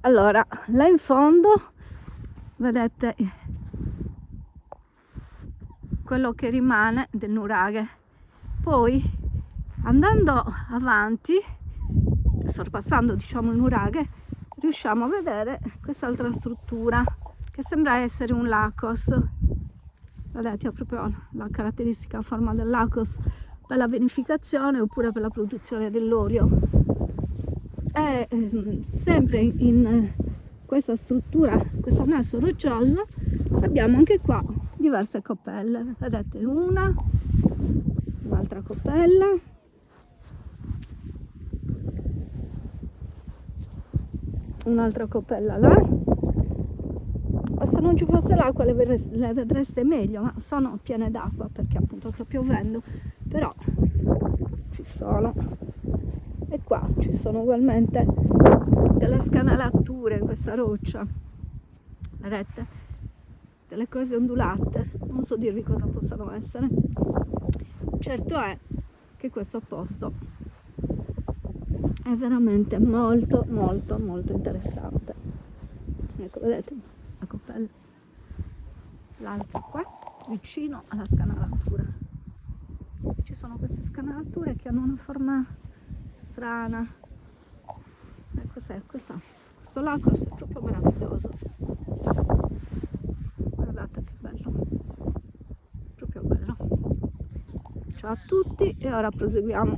Allora, là in fondo vedete quello che rimane del nuraghe. Poi andando avanti, sorpassando diciamo il nuraghe, riusciamo a vedere quest'altra struttura che sembra essere un lacos. Vedete, ha proprio la caratteristica forma del lacos per la vinificazione oppure per la produzione dell'olio. E sempre in questa struttura, questo ammesso roccioso, abbiamo anche qua diverse coppelle. Vedete, un'altra coppella, un'altra coppella là. E se non ci fosse l'acqua le vedreste meglio, ma sono piene d'acqua perché appunto sta piovendo, però ci sono. E qua ci sono ugualmente delle scanalature in questa roccia, vedete, delle cose ondulate, non so dirvi cosa possano essere. Certo è che questo posto è veramente molto molto molto interessante. Ecco, vedete la coppella, l'altra qua vicino alla scanalatura. Ci sono queste scanalature che hanno una forma strana. Cos'è? Questo lacos è proprio meraviglioso. Guardate che bello, proprio bello. Ciao a tutti e ora proseguiamo